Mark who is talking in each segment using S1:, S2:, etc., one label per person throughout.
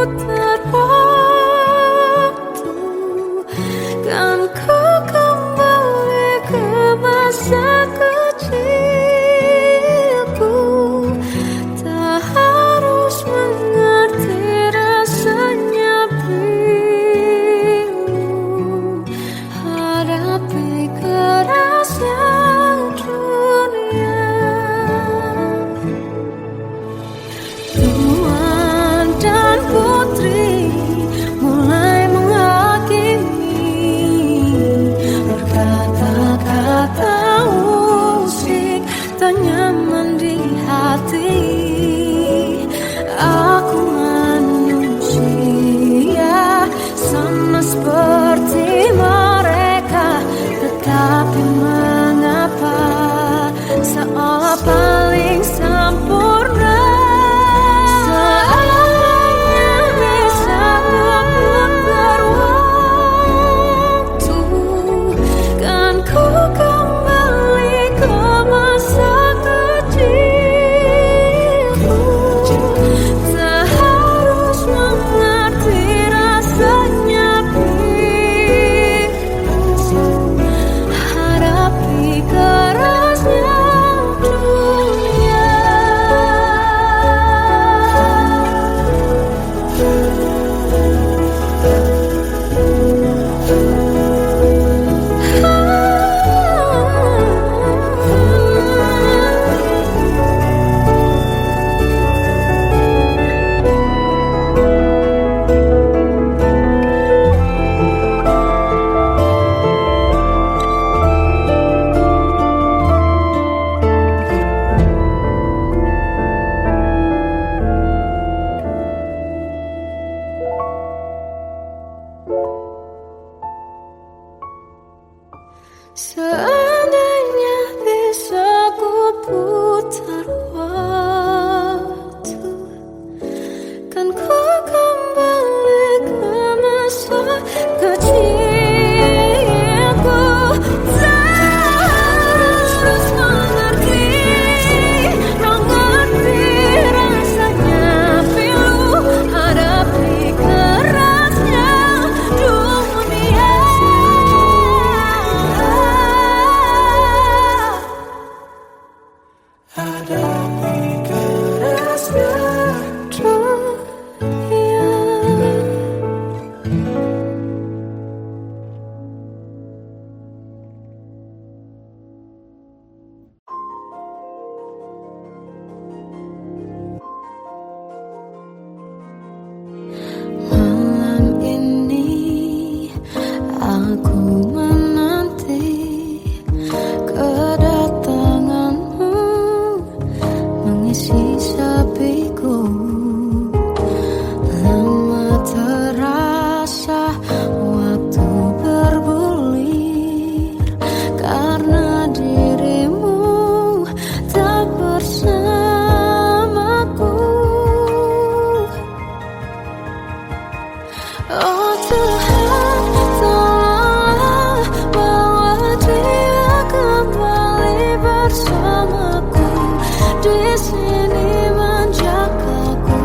S1: putar waktu, kan ku kembali ke masa kecilku. Tak harus mengerti rasanya bingung hadapi kerasnya dunia. Tuan dan putri mulai menghakimi, berkata-kata musik tak nyaman di hati. Aku manusia sama seperti mereka, tetapi mengapa seolah paling sempurna. Seandainya bisa memutar waktu, kan ku kembali ke masa kecilku. Tak harus mengerti rasanya bingung hadapi kerasnya dunia. Seandainya bisa ku putar waktu, kan ku kembali ke masa kecilku. Tak harus mengerti rasanya pilu hadapi kerasnya dunia. Hadapi kerasnya dunia. Malam ini aku menanti kedatanganmu mengisi sepiku. Lama terasa waktu bergulir karena dirimu tak bersamaku. Oh Tuhan, tolonglah bawa dia kembali bersamaku. Di sini menjagaku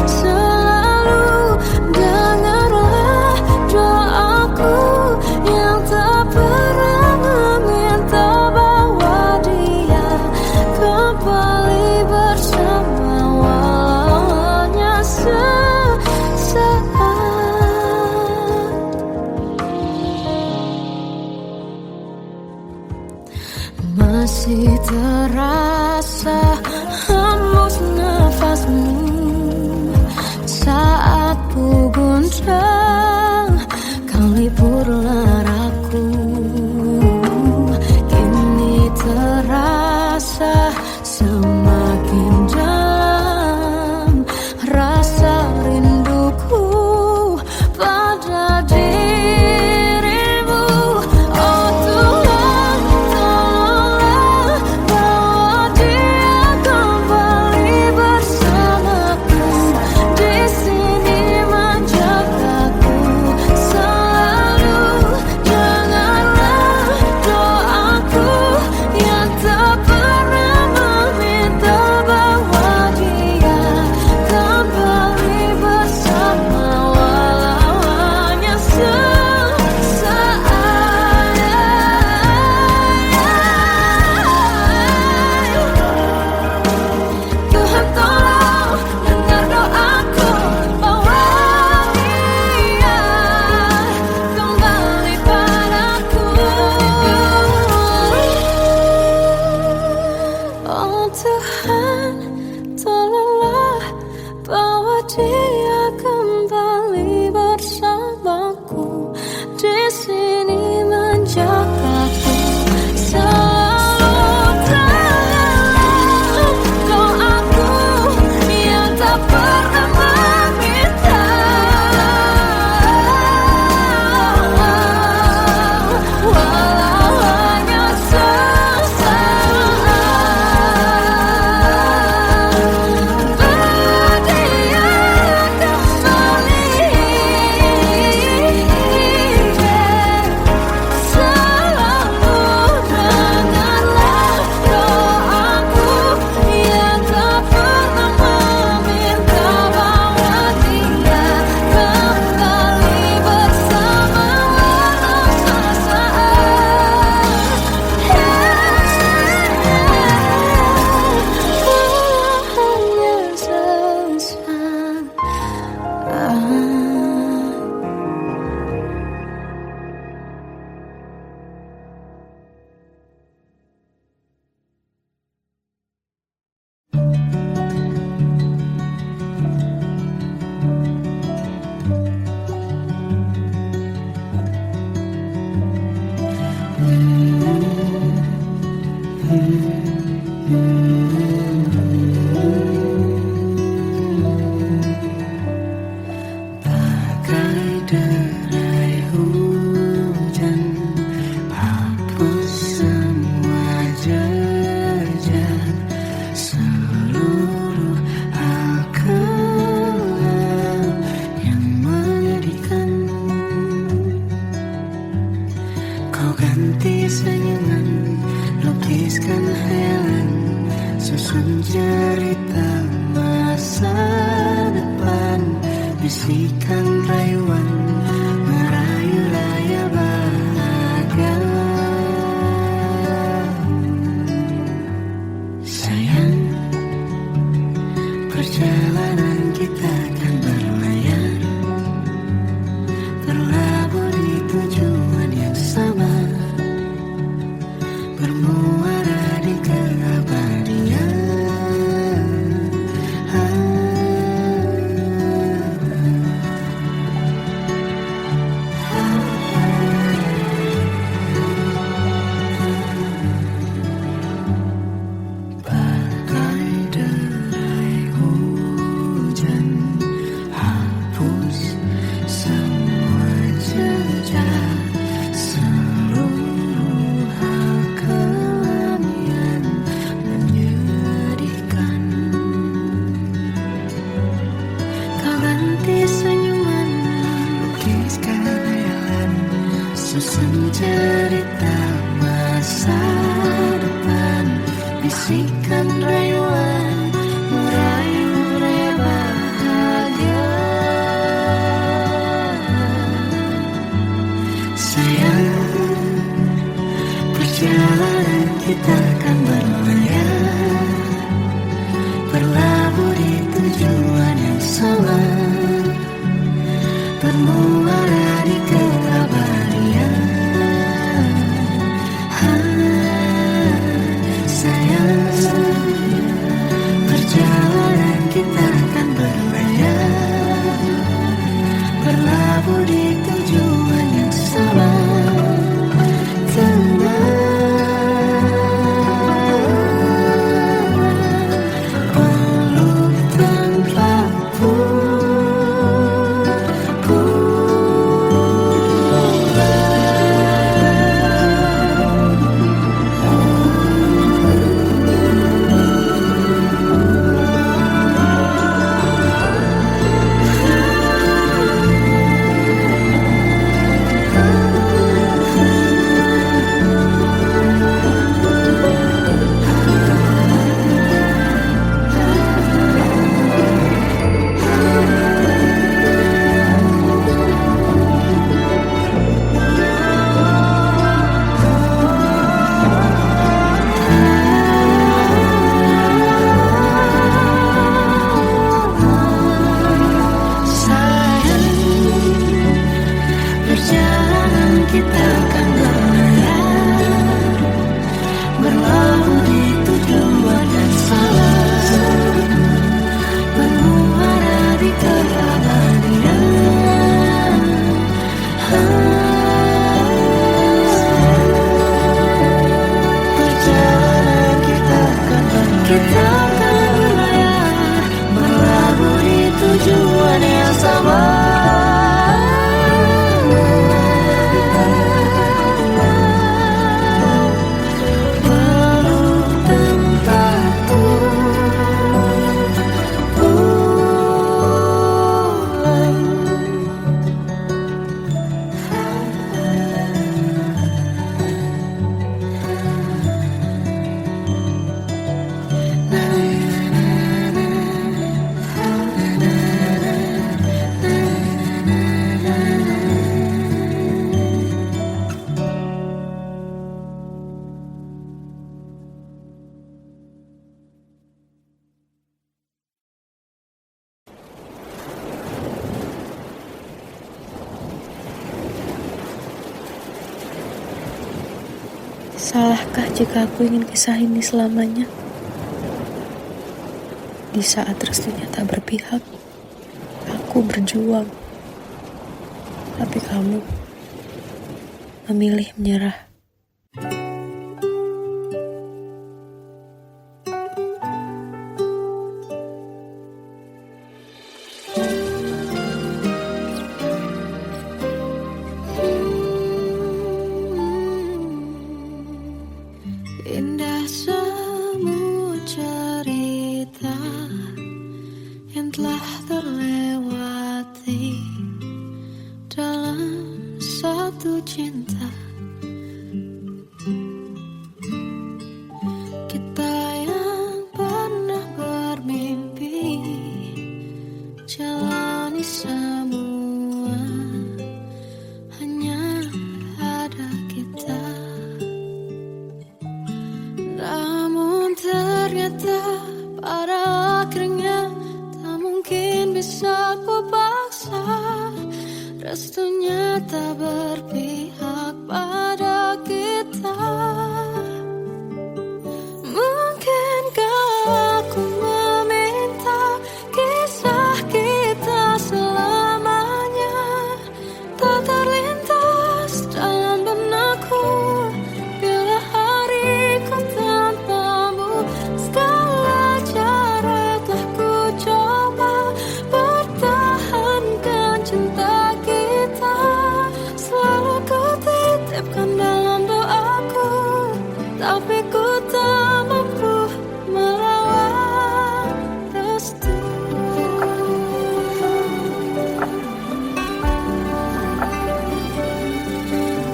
S1: selalu. Dengarlah doaku yang tak pernah meminta, bawa dia kembali bersama, walaunya sesaat.
S2: bisikan rayuan merayu raya bahagia. Sayang, perjalanan kita akan berlayar, berlabuh di tujuan yang sama, bermuara di keabadian. Bagai derai hujan, hapus semua jejak, seluruh hal kelam yang menyedihkan. Kau ganti senyuman, lukiskan hayalan, susun cerita masa depan, bisikan rayuan merayu raya bahagia. Sayang, perjalanan kita akan berlayar, berlabuh di tujuan yang sama, bermuara di keabadian. Sayang, perjalanan kita akan berlayar, berlabuh di tujuan yang sama. Peluk tanpa perjalanan kita akan berlayar, berlabuh di tujuan yang sama, bermuara di keabadian. Perjalanan kita akan berlayar, berlabuh di tujuan yang sama.
S3: Salahkah jika aku ingin kisah ini selamanya? Di saat restunya tak berpihak, aku berjuang. Tapi kamu memilih menyerah.
S1: Indah semua cerita yang telah terlewati dalam satu cinta. Kita yang pernah bermimpi jalani semua restunya tak berpihak pada kita. Mungkinkah aku meminta kisah kita selamanya tak terlintas dalam benakku bila hariku tanpamu. Segala cara telah ku coba pertahankan cinta kita. Selalu ku titipkan dalam doaku, tapi ku tak mampu melawan restu.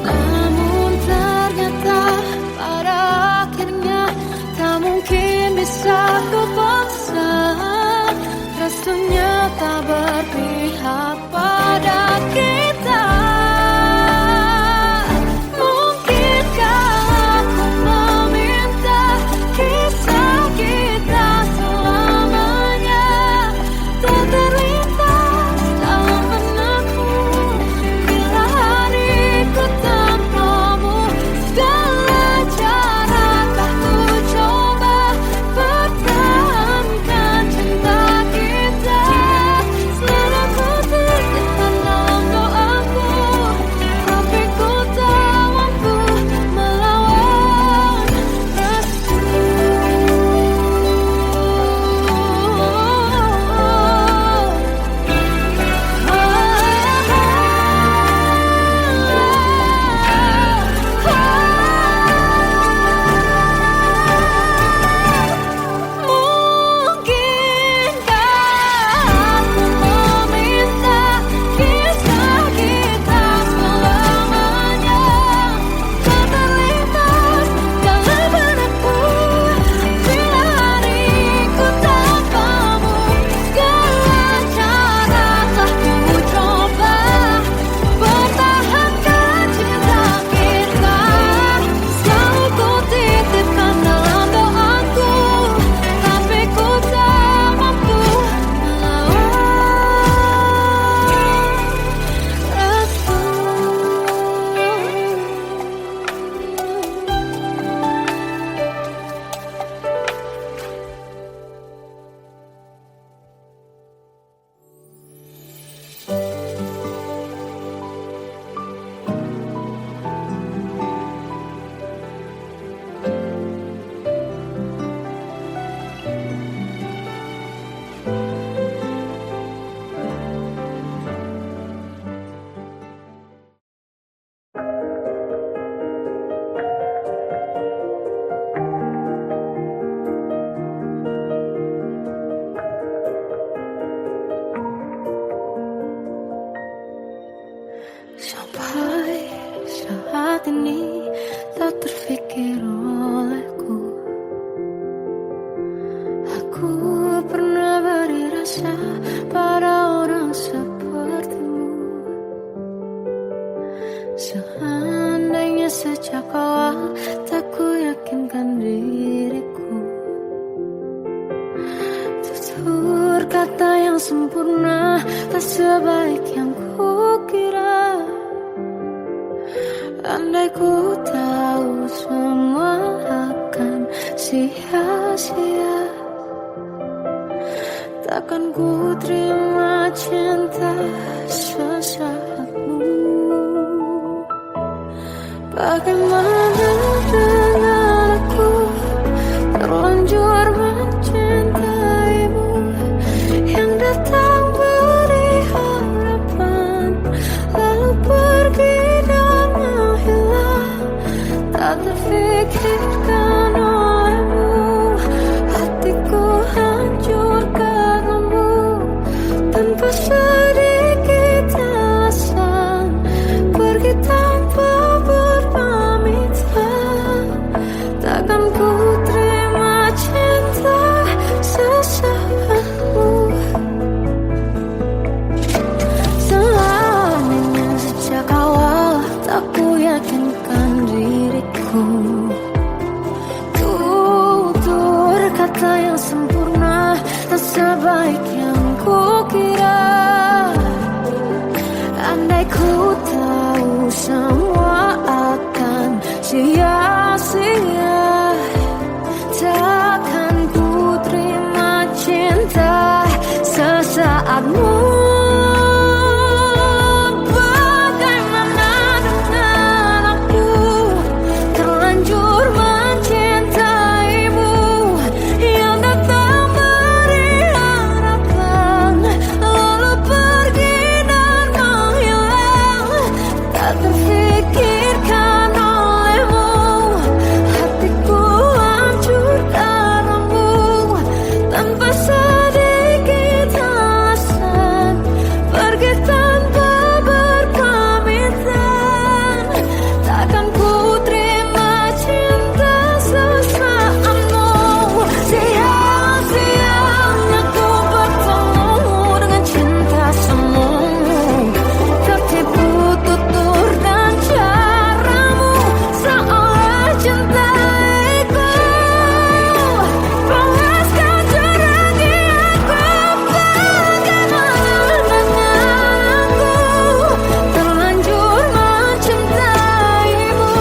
S1: Namun ternyata pada akhirnya tak mungkin bisa ku paksa. Restunya tak berpihak pada kita. Mungkinkah aku meminta kisah kita selamanya tak terlintas dalam benakku bila hariku tanpamu. Segala cara telah ku coba pertahankan cinta kita. Selalu ku titipkan dalam doaku, tapi ku tak mampu melawan restu. Mungkinkah aku meminta kisah kita selamanya tak terlintas dalam benakku bila hariku tanpamu. Segala cara telah ku coba pertahankan cinta kita. Selalu ku titipkan dalam doaku, tapi ku tak mampu melawan sampai saat ini tak terfikir olehku. Aku pernah beri rasa pada orang sepertimu. Seandainya sejak awal tak ku yakinkan diriku, tutur kata yang sempurna tak sebaik yang kukira. Andai ku tahu semua akan sia-sia, takkan ku terima cinta sesaatmu. Bagaimana dengan aku terlanjur mencintaimu, yang datang beri harapan lalu pergi dan menghilang. Tak terfikirkan olehmu, hatiku hancur karenamu. Tanpa sedikit alasan pergi tanpa berpamitan. Takkan ku terima cinta sesaatmu. Selamanya sejak awal tak ku yakinkan diriku. ku tahu semua akan sia-sia. Takkan ku terima cinta sesaatmu. Bagaimana dengan aku terlanjur mencintaimu yang datang beri harapan lalu pergi dan menghilang, tak terfikirkan olehmu. Hatiku hancur karenamu tanpa sedikit alasan, pergi tanpa berpamitan. Takkan ku terima cinta sesaatmu. Sia-sianya ku bertemu dengan cinta semu, tertipu tutur dan caramu seolah cintaiku. Panaskan curahi aku. Bagaimana dengan aku terlanjur mencintaimu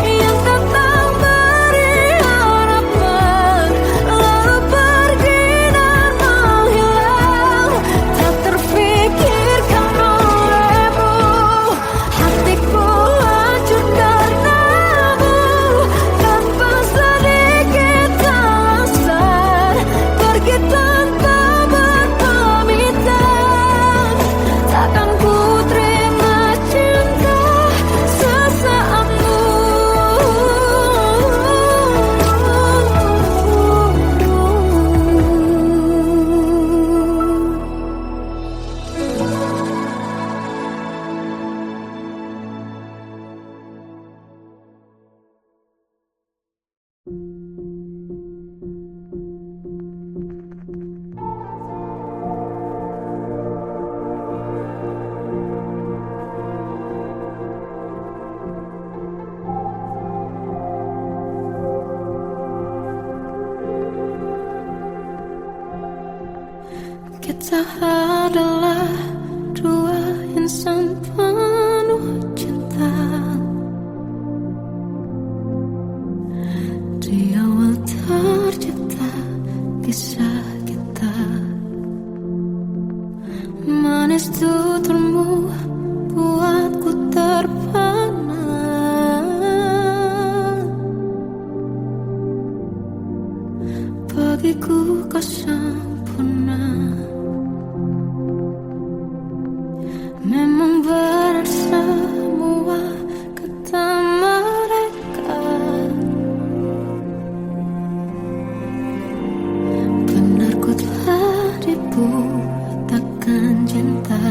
S1: yang datang beri harapan lalu pergi dan menghilang, tak terfikirkan olehmu. Hatiku hancur karenamu tanpa sedikit alasan, pergi tanpa berpamitan. Takkan ku terima cinta sesaatmu. Kita adalah dua insan penuh cinta. Di awal tercipta kisah kita, manis tuturmu buatku terpana. Bagiku kau sempurna. Memang benar semua kata mereka, benar ku telah dibutakan cinta.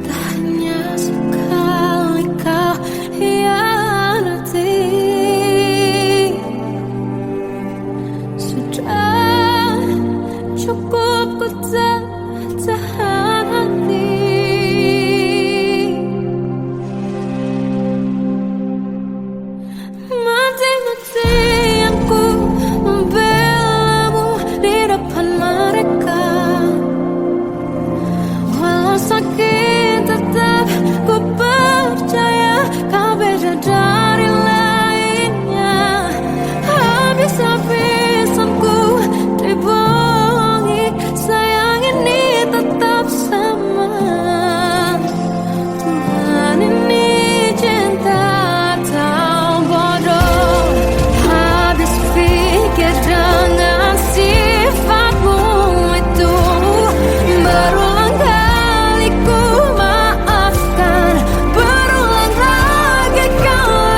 S1: Tak hanya sekali kau hianati, sudah cukup ku tahan hati. Mati-mati aku membelamu di depan mereka. Walau sakit tetap ku percaya kau beda dari lainnya. Habis-habisan ku dibohongi, sayang ini tetap sama. Tuhan ini cinta atau bodoh. Habis pikir dengan sifatmu itu, berulang kali ku maafkan, berulang lagi kau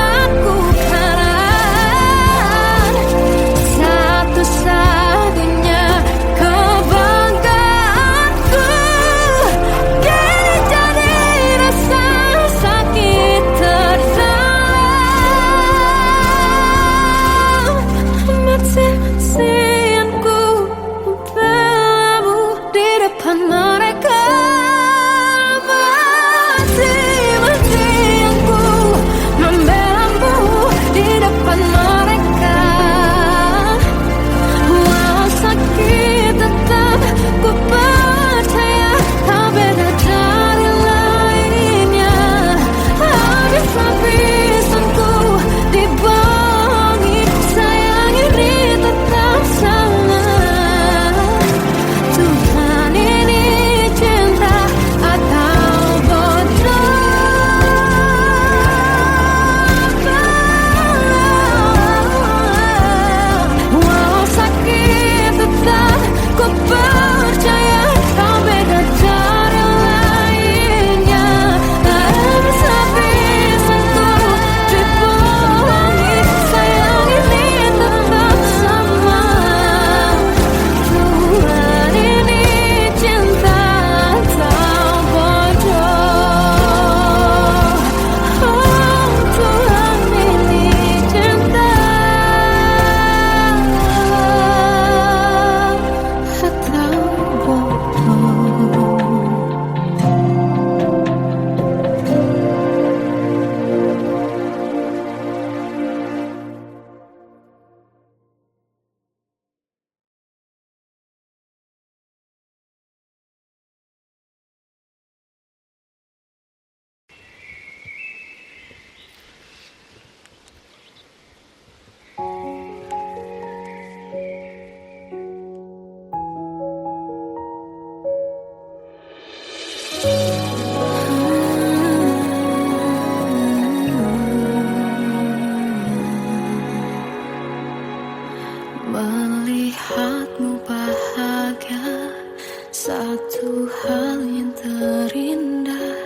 S1: terindah,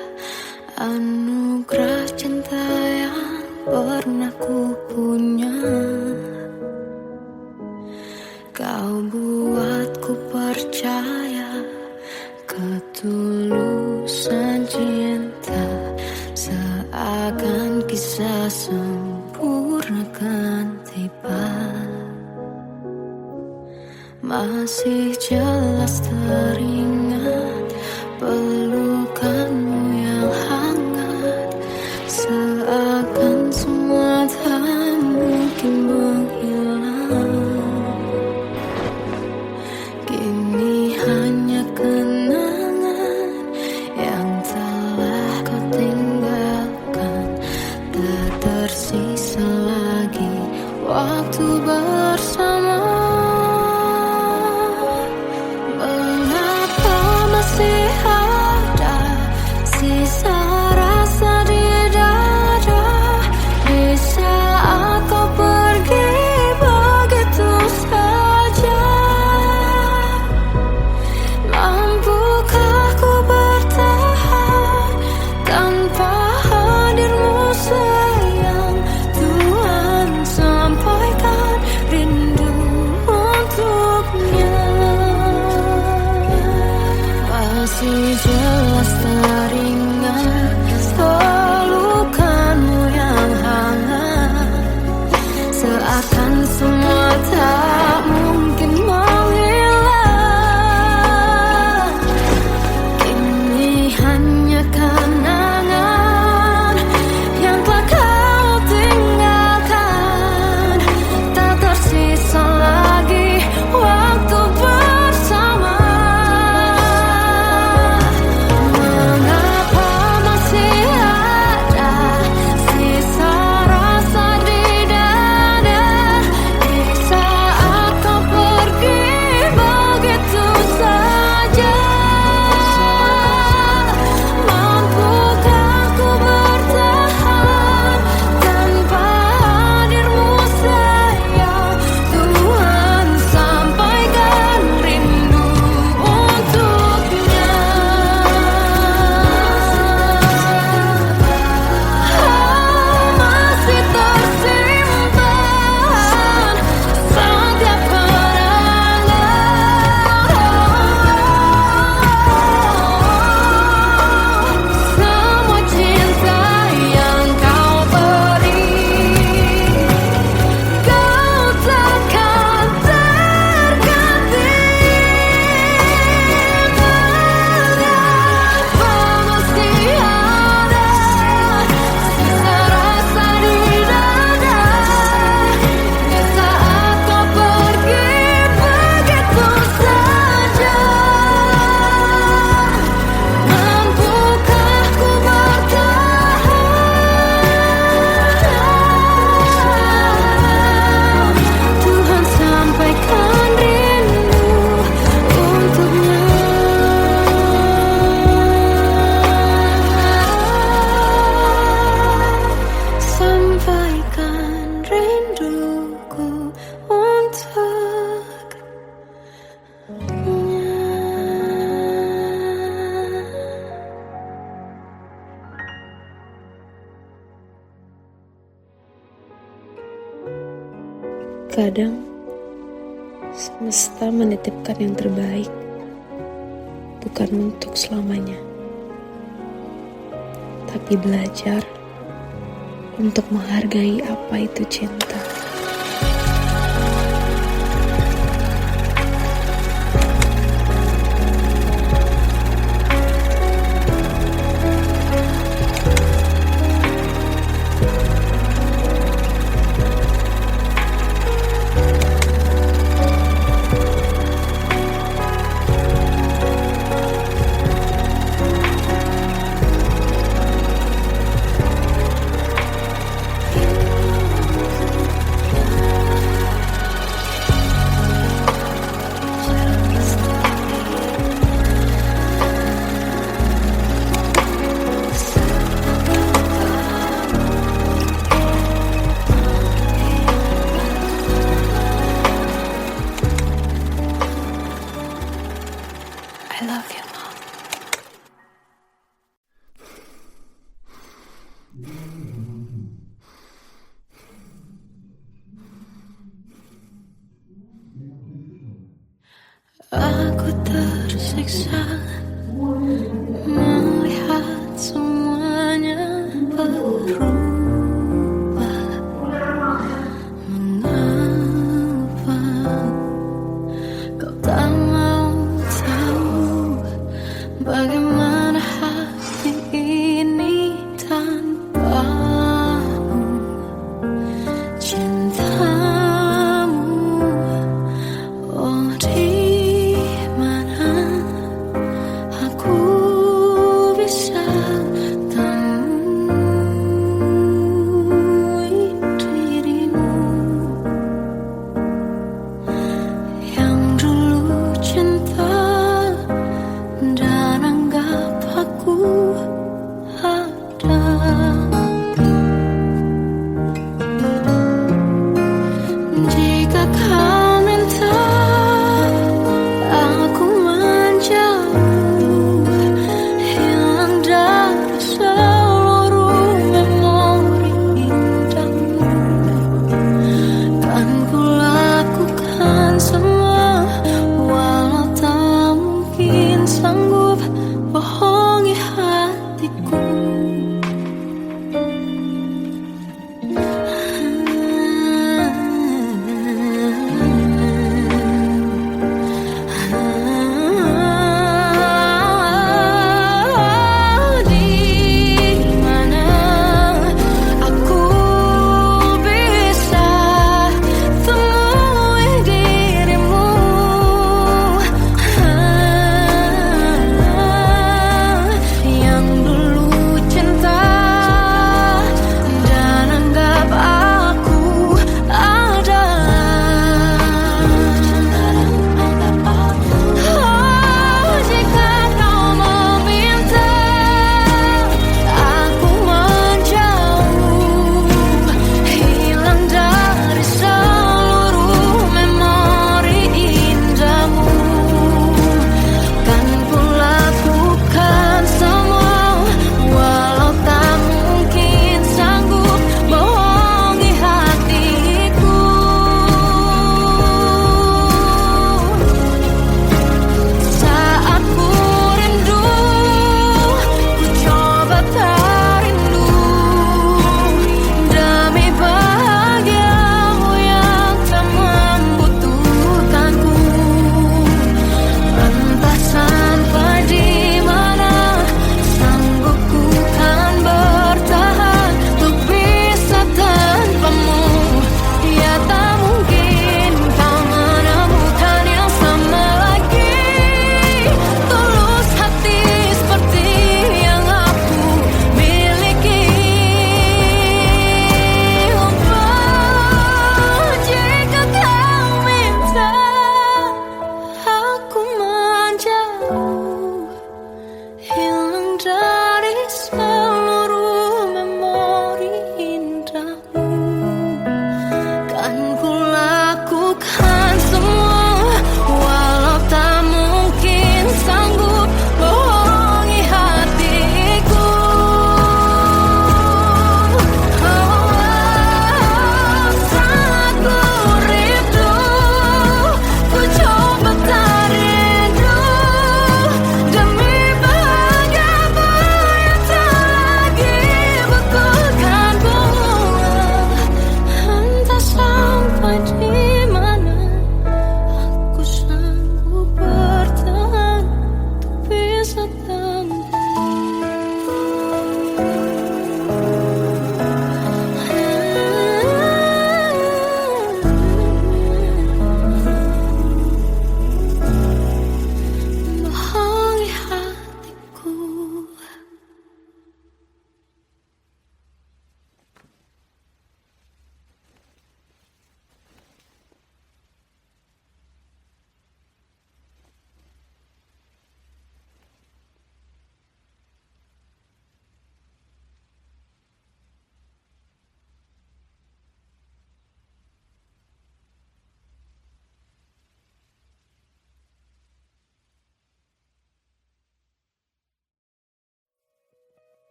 S1: anugerah cinta yang pernah ku punya. Kau buatku percaya ketulusan cinta, seakan kisah sempurna kan tiba. Masih jelas teringat pelukanmu yang hangat, seakan semua tak mungkin menghilang. Kini hanya kenangan yang telah kau tinggalkan, tak tersisa lagi waktu bersama. Mengapa masih ada sisa rasa di dada, di saat kau pergi begitu saja? Mampukah ku bertahan tanpa hadirmu sayang? Tuhan, sampaikan rindu untuknya. Masih jelas teringat pelukanmu yang hangat, seakan semua tak mungkin menghilang. Kini hanya kenangan yang telah kau tinggalkan, tak tersisa lagi waktu bersama. Mengapa masih ada sisa rasa di dada, di saat kau pergi begitu saja? Mampukah ku bertahan tanpa hadirmu sayang? Tuhan, sampaikan rindu untuknya. Masih tersimpan setiap kenangan, semua cinta yang kau beri, kau takkan terganti. Mengapa masih ada sisa rasa di dada, di saat kau pergi begitu saja? Mampukah ku bertahan? Tuhan, sampaikan rindu untuknya. Sampaikan rinduku untuknya.
S3: Kadang semesta menitipkan yang terbaik, bukan untuk selamanya, tapi belajar untuk menghargai apa itu cinta.
S1: Aku tersiksa melihat semuanya berubah. Mengapa kau tak mau tahu bagaimana hati ini tanpamu? Cintamu, oh di mana aku bisa temui dirimu yang dulu cinta dan anggap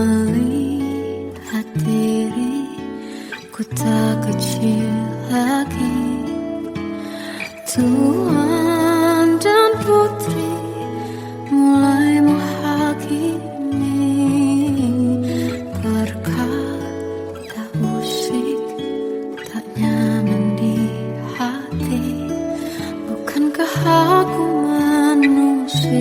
S1: melihat diriku tak kecil lagi. Tuan dan putri mulai menghakimi berkata usik tak nyaman di hati. Bukankah aku manusia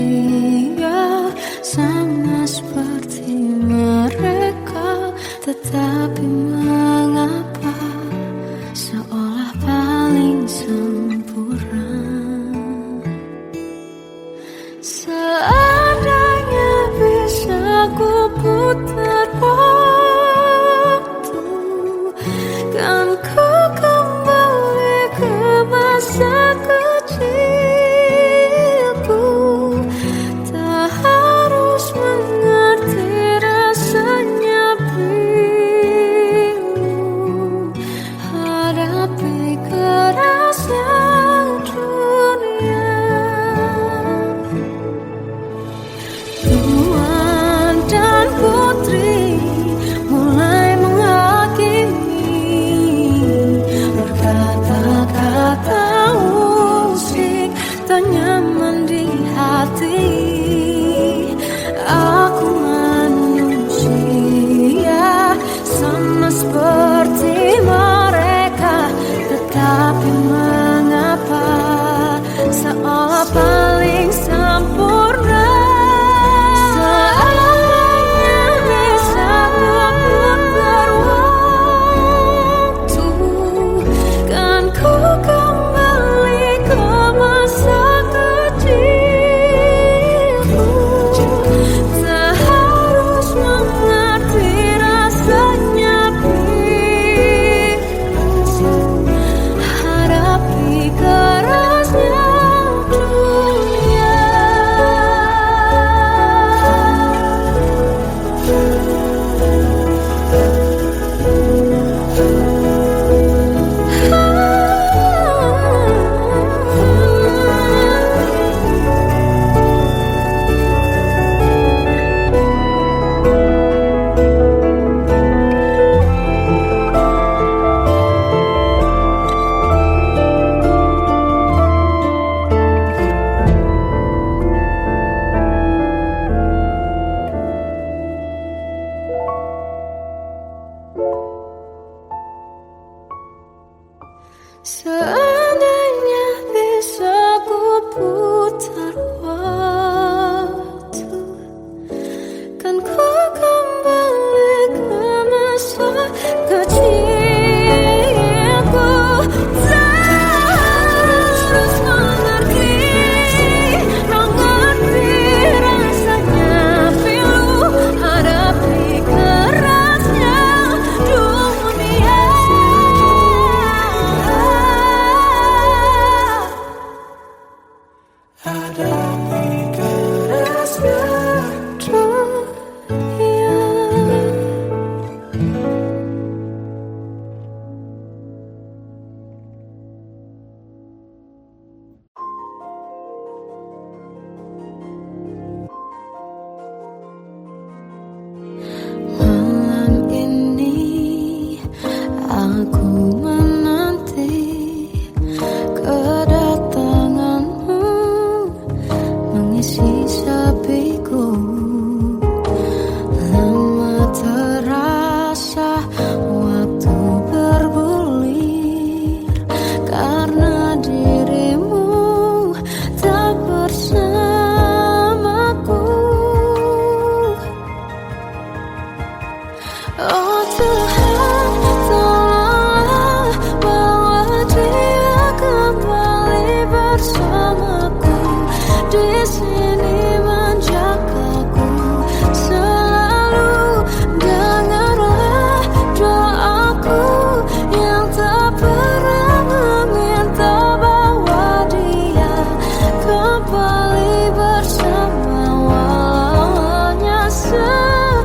S1: sama seperti mereka, tetapi mengapa seolah paling sempurna? Seandainya bisa ku putar waktu, kan ku kembali ke masa kecilku. Tak harus mengerti rasanya bingung hadapi kerasnya dunia. Tuan dan putri mulai menghakimi berkata-kata usik tak nyaman di hati. Aku manusia sama seperti mereka, tetapi mengapa seolah paling sempurna? Seandainya bisa ku putar waktu, kan ku kembali ke masa kecilku. Tak harus mengerti rasanya bingung hadapi kerasnya dunia. Seandainya bisa ku putar waktu, kan ku kembali ke masa kecilku. Tak harus mengerti rasanya pilu hadapi kerasnya dunia. Hadapi kerasnya dunia. Malam ini aku menanti kedatanganmu mengisi sepiku. Lama terasa waktu bergulir karena dirimu tak bersamaku. Oh Tuhan, tolonglah bawa dia kembali bersamaku. Di sini menjagaku selalu. Dengarlah doaku yang tak pernah meminta bawa dia kembali bersama, walaunya sesaat.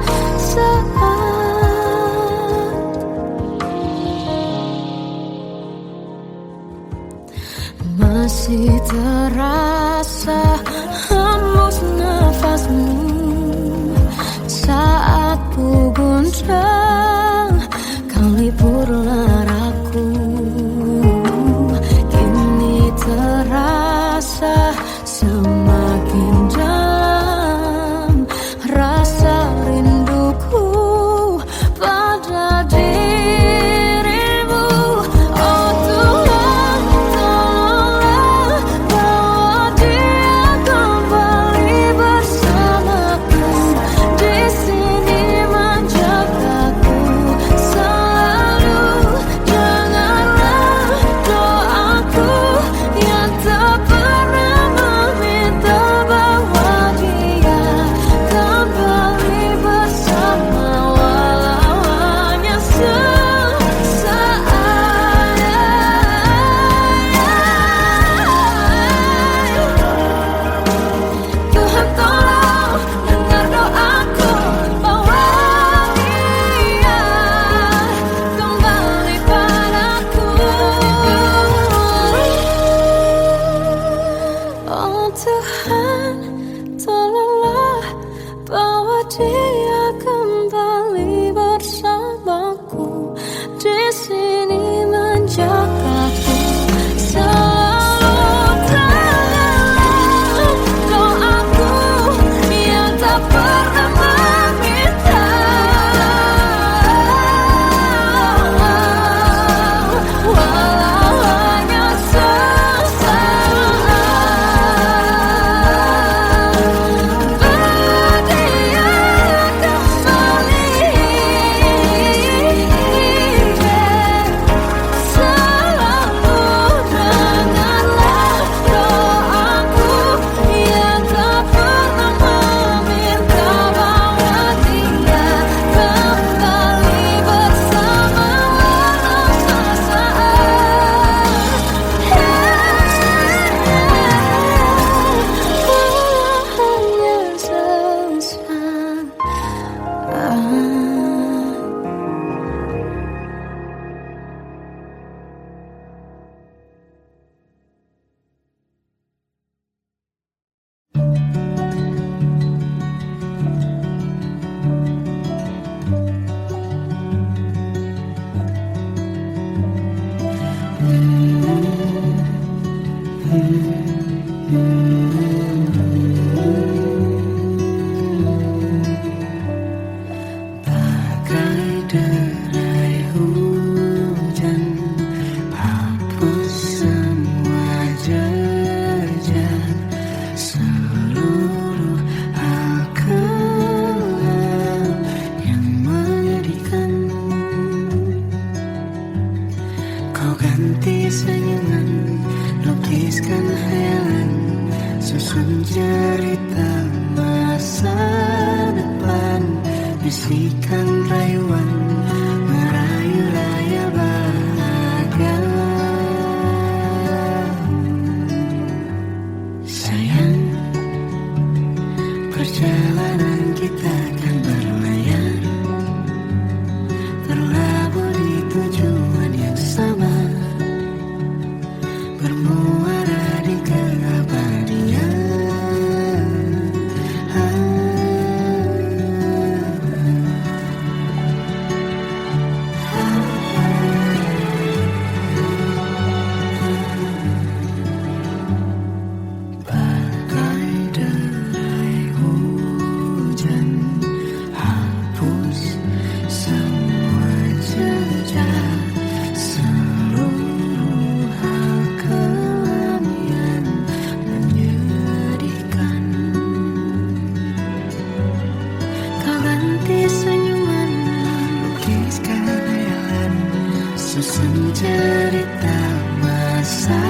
S2: Susun cerita masa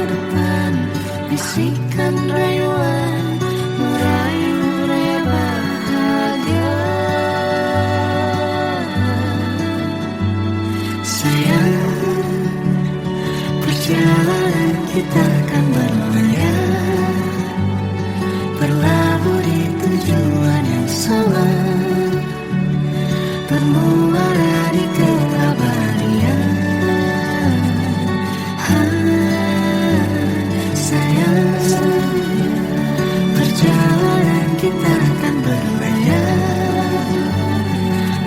S2: depan, bisikan rayuan, merayu raya bahagia. Sayang, perjalanan kita akan berlayar, berlabuh di tujuan yang sama, bermuara di keabadian. Sayang, perjalanan kita akan berlayar,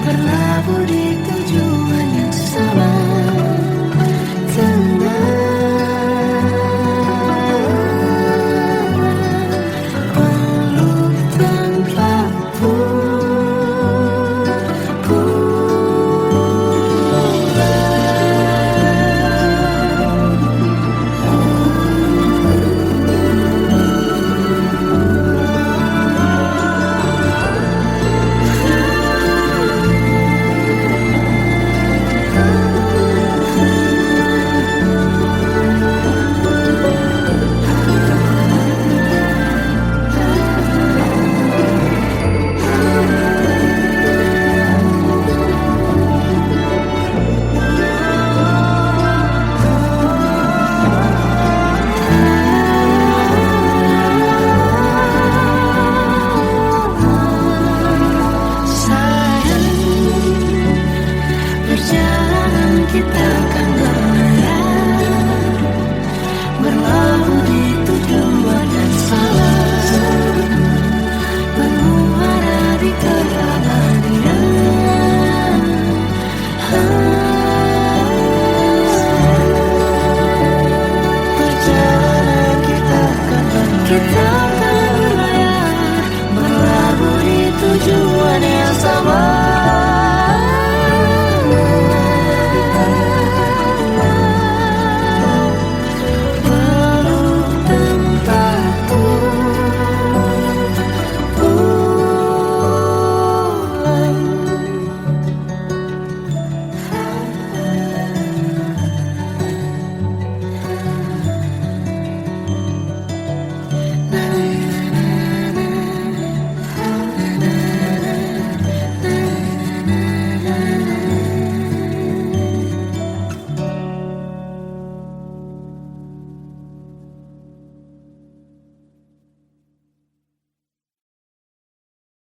S2: berlabuh di tujuan